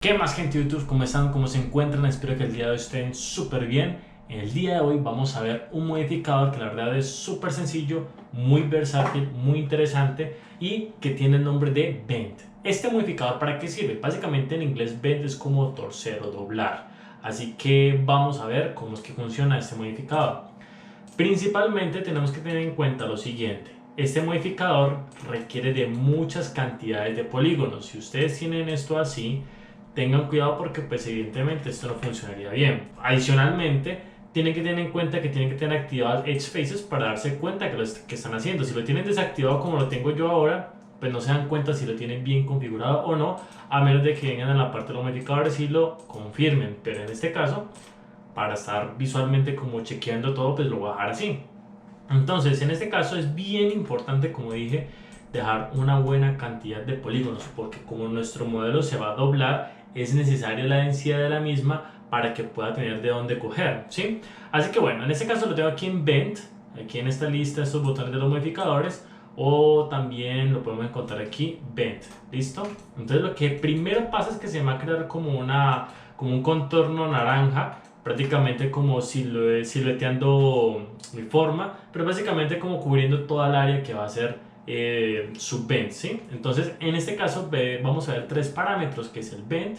¿Qué más, gente de YouTube? ¿Cómo están? ¿Cómo se encuentran? Espero que el día de hoy estén súper bien. En el día de hoy vamos a ver un modificador que la verdad es súper sencillo, muy versátil, muy interesante y que tiene el nombre de Bend. Este modificador, ¿para qué sirve? Básicamente en inglés Bend es como torcer o doblar. Así que vamos a ver cómo es que funciona este modificador. Principalmente tenemos que tener en cuenta lo siguiente. Este modificador requiere de muchas cantidades de polígonos. Si ustedes tienen esto así, tengan cuidado porque pues evidentemente esto no funcionaría bien. Adicionalmente, tienen que tener en cuenta que tienen que tener activadas Edge Faces para darse cuenta que están haciendo. Si lo tienen desactivado como lo tengo yo ahora, pues no se dan cuenta si lo tienen bien configurado o no, a menos de que vengan a la parte de los modificadores y lo confirmen. Pero en este caso, para estar visualmente como chequeando todo, pues lo voy a dejar así. Entonces, en este caso es bien importante, como dije, dejar una buena cantidad de polígonos, porque como nuestro modelo se va a doblar, es necesaria la densidad de la misma para que pueda tener de dónde coger, ¿sí? Así que bueno, en este caso lo tengo aquí en Bend, aquí en esta lista, estos botones de los modificadores, o también lo podemos encontrar aquí, Bend, ¿listo? Entonces lo que primero pasa es que se va a crear como un contorno naranja, prácticamente como silueteando mi forma, pero básicamente como cubriendo toda el área que va a ser su bend, ¿sí? Entonces, en este caso vamos a ver tres parámetros, que es el bend,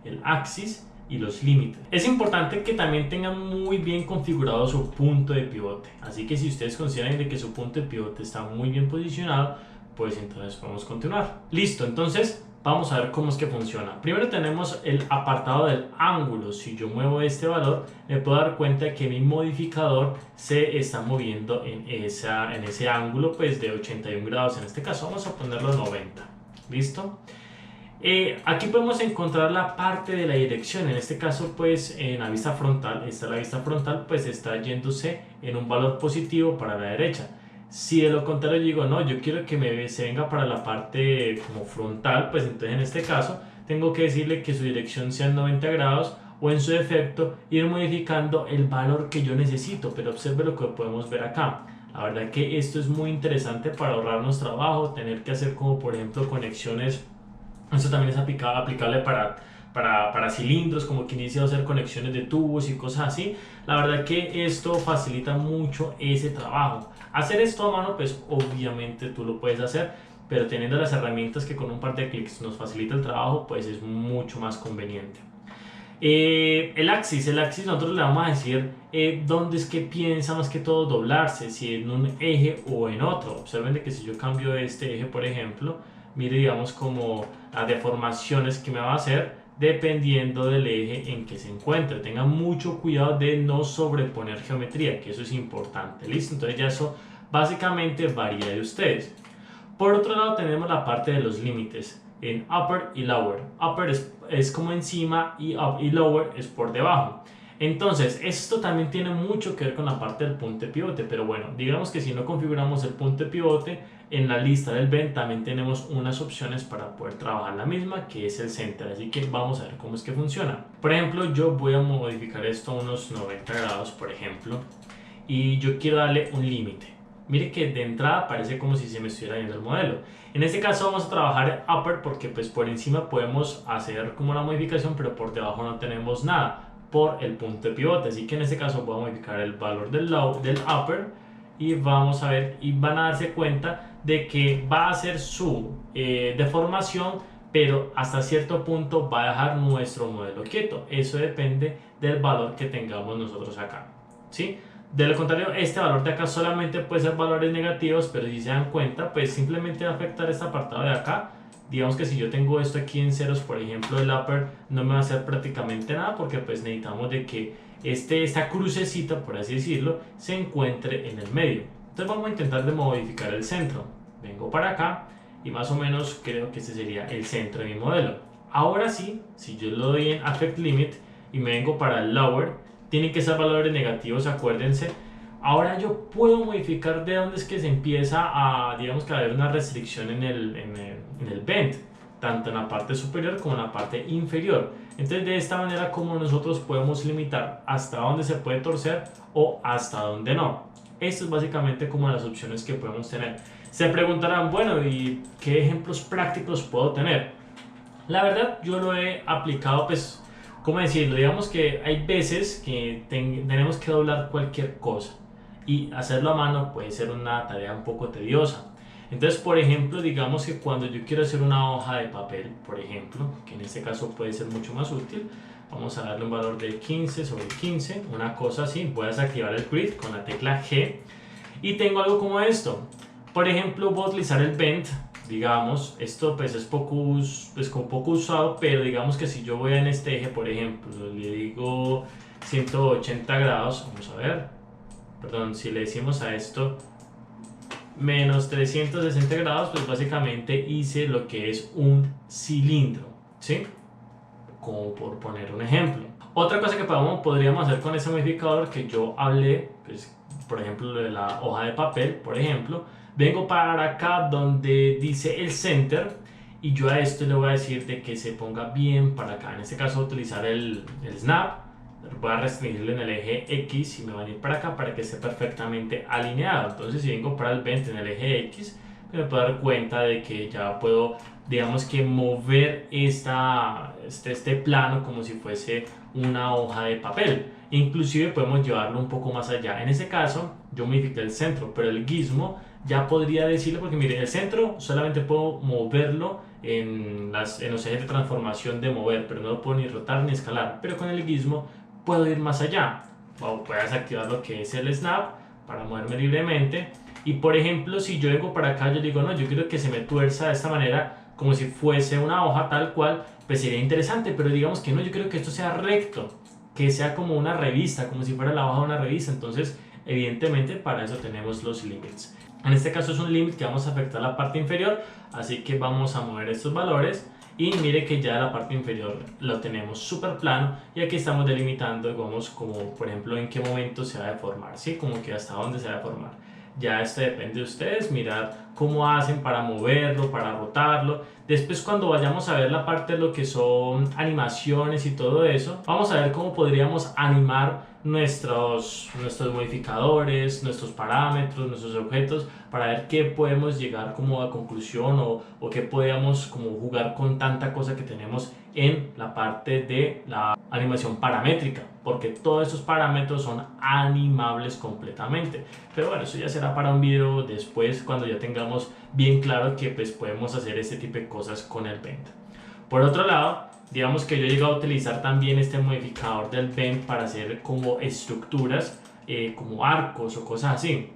el axis y los límites. Es importante que también tengan muy bien configurado su punto de pivote, así que si ustedes consideran de que su punto de pivote está muy bien posicionado, pues entonces podemos continuar. Listo, entonces vamos a ver cómo es que funciona. Primero tenemos el apartado del ángulo. Si yo muevo este valor, me puedo dar cuenta que mi modificador se está moviendo en ese ángulo, pues de 81 grados. En este caso vamos a ponerlo 90. ¿Listo? Aquí podemos encontrar la parte de la dirección. En este caso, pues en la vista frontal, esta es la vista frontal, pues está yéndose en un valor positivo para la derecha. Si de lo contrario digo, no, yo quiero que se venga para la parte como frontal, pues entonces en este caso tengo que decirle que su dirección sea 90 grados o en su defecto ir modificando el valor que yo necesito. Pero observe lo que podemos ver acá. La verdad que esto es muy interesante para ahorrarnos trabajo, tener que hacer como por ejemplo conexiones. Esto también es aplicable para cilindros, como que inicia a hacer conexiones de tubos y cosas así. La verdad que esto facilita mucho ese trabajo. Hacer esto a mano, pues obviamente tú lo puedes hacer, pero teniendo las herramientas que con un par de clics nos facilita el trabajo, pues es mucho más conveniente. El axis nosotros le vamos a decir dónde es que piensa más que todo doblarse, si en un eje o en otro. Observen de que si yo cambio este eje, por ejemplo, mire, digamos, como las deformaciones que me va a hacer dependiendo del eje en que se encuentre. Tengan mucho cuidado de no sobreponer geometría, que eso es importante. ¿Listo? Entonces ya eso básicamente varía de ustedes. Por otro lado tenemos la parte de los límites en upper y lower. Upper es como encima y lower es por debajo. Entonces, esto también tiene mucho que ver con la parte del punto de pivote, pero bueno, digamos que si no configuramos el punto de pivote, en la lista del Bend también tenemos unas opciones para poder trabajar la misma, que es el center, así que vamos a ver cómo es que funciona. Por ejemplo, yo voy a modificar esto a unos 90 grados, por ejemplo, y yo quiero darle un límite. Mire que de entrada parece como si se me estuviera viendo el modelo. En este caso vamos a trabajar upper porque pues por encima podemos hacer como la modificación, pero por debajo no tenemos nada por el punto de pivote. Así que en este caso voy a modificar el valor del upper y vamos a ver, y van a darse cuenta de que va a hacer su deformación, pero hasta cierto punto va a dejar nuestro modelo quieto. Eso depende del valor que tengamos nosotros acá, ¿sí? De lo contrario, este valor de acá solamente puede ser valores negativos, pero si se dan cuenta, pues simplemente va a afectar este apartado de acá. Digamos que si yo tengo esto aquí en ceros, por ejemplo, el upper no me va a hacer prácticamente nada, porque pues necesitamos de que esta crucecita, por así decirlo, se encuentre en el medio. Entonces vamos a intentar de modificar el centro. Vengo para acá y más o menos creo que este sería el centro de mi modelo. Ahora sí, si yo lo doy en Affect Limit y me vengo para el lower, tienen que ser valores negativos, acuérdense. Ahora yo puedo modificar de dónde es que se empieza a, digamos, que a haber una restricción en el bend, tanto en la parte superior como en la parte inferior. Entonces de esta manera como nosotros podemos limitar hasta dónde se puede torcer o hasta dónde no. Esto es básicamente como las opciones que podemos tener. Se preguntarán, bueno, ¿y qué ejemplos prácticos puedo tener? La verdad, yo lo he aplicado, pues, ¿cómo decirlo? Digamos que hay veces que tenemos que doblar cualquier cosa y hacerlo a mano puede ser una tarea un poco tediosa. Entonces, por ejemplo, digamos que cuando yo quiero hacer una hoja de papel, por ejemplo, que en este caso puede ser mucho más útil, vamos a darle un valor de 15 sobre 15, una cosa así, voy a desactivar el grid con la tecla G y tengo algo como esto. Por ejemplo, voy a utilizar el bend, digamos, esto pues es como poco usado, pero digamos que si yo voy en este eje, por ejemplo, le digo 180 grados, vamos a ver, perdón, si le decimos a esto menos 360 grados, pues básicamente hice lo que es un cilindro, ¿sí? Como por poner un ejemplo. Otra cosa que podríamos hacer con ese modificador que yo hablé, pues, por ejemplo, de la hoja de papel, por ejemplo, vengo para acá donde dice el center y yo a esto le voy a decir de que se ponga bien para acá. En este caso utilizar el snap, voy a restringirlo en el eje X y me van a ir para acá para que esté perfectamente alineado. Entonces si vengo para el vent en el eje X, me puedo dar cuenta de que ya puedo, digamos que mover este plano como si fuese una hoja de papel. Inclusive podemos llevarlo un poco más allá. En ese caso yo modifiqué el centro, pero el gizmo ya podría decirlo, porque mire, el centro solamente puedo moverlo en los ejes de transformación de mover, pero no lo puedo ni rotar ni escalar. Pero con el gizmo puedo ir más allá. Puedo desactivar lo que es el snap para moverme libremente. Y por ejemplo, si yo vengo para acá, yo digo, no, yo quiero que se me tuerza de esta manera, como si fuese una hoja tal cual, pues sería interesante, pero digamos que no, yo quiero que esto sea recto, que sea como una revista, como si fuera la hoja de una revista. Entonces, evidentemente, para eso tenemos los limits. En este caso es un limit que vamos a afectar la parte inferior, así que vamos a mover estos valores. Y mire que ya la parte inferior lo tenemos súper plano y aquí estamos delimitando, digamos, como por ejemplo en qué momento se va a deformar, ¿sí? Como que hasta dónde se va a deformar. Ya esto depende de ustedes, mirar cómo hacen para moverlo, para rotarlo. Después cuando vayamos a ver la parte de lo que son animaciones y todo eso, vamos a ver cómo podríamos animar nuestros modificadores, nuestros parámetros, nuestros objetos, para ver qué podemos llegar como a conclusión o qué podemos como jugar con tanta cosa que tenemos en la parte de la animación paramétrica, porque todos estos parámetros son animables completamente. Pero bueno, eso ya será para un video después, cuando ya tengamos bien claro que pues podemos hacer este tipo de cosas con el bend. Por otro lado, digamos que yo he llegado a utilizar también este modificador del bend para hacer como estructuras, como arcos o cosas así.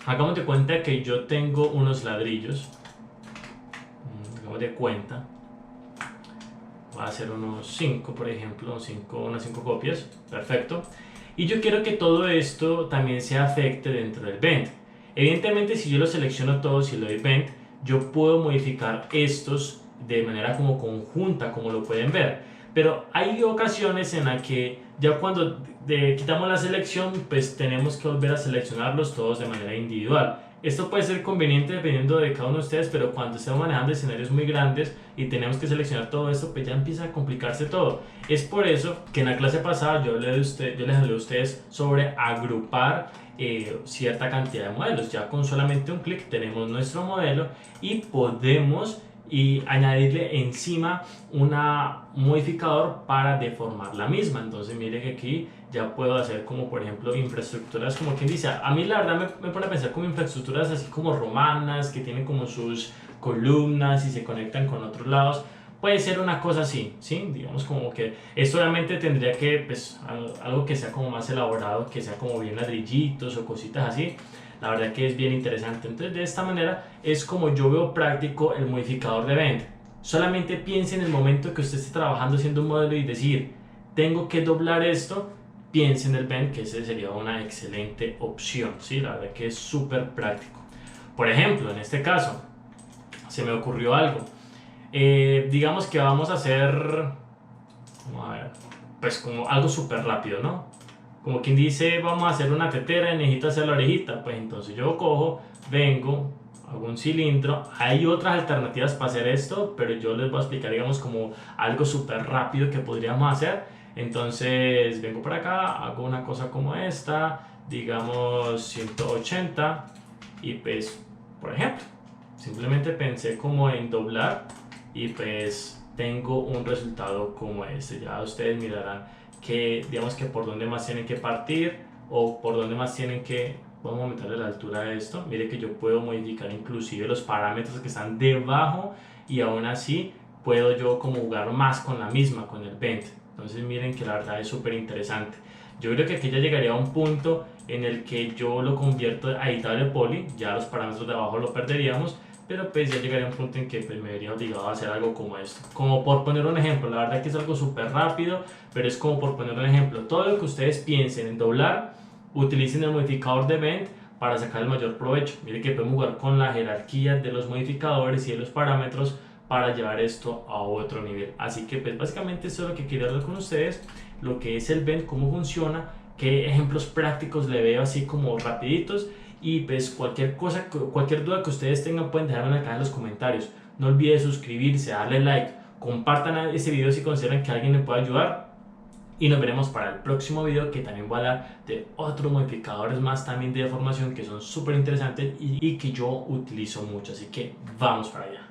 Hagamos de cuenta que yo tengo unos ladrillos, hagamos de cuenta, voy a hacer unos 5 por ejemplo, unas 5 copias, perfecto. Y yo quiero que todo esto también se afecte dentro del bend. Evidentemente si yo lo selecciono todos y le doy bend, yo puedo modificar estos de manera como conjunta, como lo pueden ver. Pero hay ocasiones en las que ya cuando quitamos la selección, pues tenemos que volver a seleccionarlos todos de manera individual. Esto puede ser conveniente dependiendo de cada uno de ustedes, pero cuando estamos manejando escenarios muy grandes y tenemos que seleccionar todo esto, pues ya empieza a complicarse todo. Es por eso que en la clase pasada yo les hablé a ustedes sobre agrupar cierta cantidad de modelos. Ya con solamente un clic tenemos nuestro modelo y podemos añadirle encima un modificador para deformar la misma. Entonces mire que aquí ya puedo hacer como por ejemplo infraestructuras, como quien dice, a mí la verdad me pone a pensar como infraestructuras así como romanas, que tienen como sus columnas y se conectan con otros lados. Puede ser una cosa así, ¿sí? Digamos como que esto obviamente tendría que, pues, algo que sea como más elaborado, que sea como bien ladrillitos o cositas así. La verdad que es bien interesante. Entonces de esta manera es como yo veo práctico el modificador de bend. Solamente piense en el momento que usted esté trabajando haciendo un modelo y decir, tengo que doblar esto, piense en el bend, que ese sería una excelente opción, ¿sí? La verdad que es súper práctico. Por ejemplo, en este caso, se me ocurrió algo. Digamos que vamos a hacer, vamos a ver, pues como algo súper rápido, ¿no? Como quien dice, vamos a hacer una tetera y necesito hacer la orejita. Pues entonces yo cojo, vengo, hago un cilindro. Hay otras alternativas para hacer esto, pero yo les voy a explicar, digamos, como algo súper rápido que podríamos hacer. Entonces vengo por acá, hago una cosa como esta, digamos 180. Y pues, por ejemplo, simplemente pensé como en doblar y pues tengo un resultado como este. Ya ustedes mirarán que, digamos, que por dónde más tienen que partir o por dónde más tienen que... Vamos a aumentarle la altura de esto. Mire que yo puedo modificar inclusive los parámetros que están debajo y aún así puedo yo como jugar más con la misma, con el bend. Entonces miren que la verdad es súper interesante. Yo creo que aquí ya llegaría a un punto en el que yo lo convierto a editable poly, ya los parámetros de abajo lo perderíamos, pero pues ya llegaría a un punto en que pues, me vería obligado a hacer algo como esto. Como por poner un ejemplo, la verdad que es algo súper rápido, pero es como por poner un ejemplo. Todo lo que ustedes piensen en doblar, utilicen el modificador de bend para sacar el mayor provecho. Miren que podemos jugar con la jerarquía de los modificadores y de los parámetros para llevar esto a otro nivel. Así que pues básicamente eso es lo que quería hablar con ustedes, lo que es el bend, cómo funciona, qué ejemplos prácticos le veo así como rapiditos, y pues cualquier cosa, cualquier duda que ustedes tengan pueden dejarme en la caja de los comentarios. No olviden suscribirse, darle like, compartan este video si consideran que alguien le puede ayudar, y nos veremos para el próximo video, que también voy a hablar de otros modificadores más también de deformación que son súper interesantes y que yo utilizo mucho. Así que vamos para allá.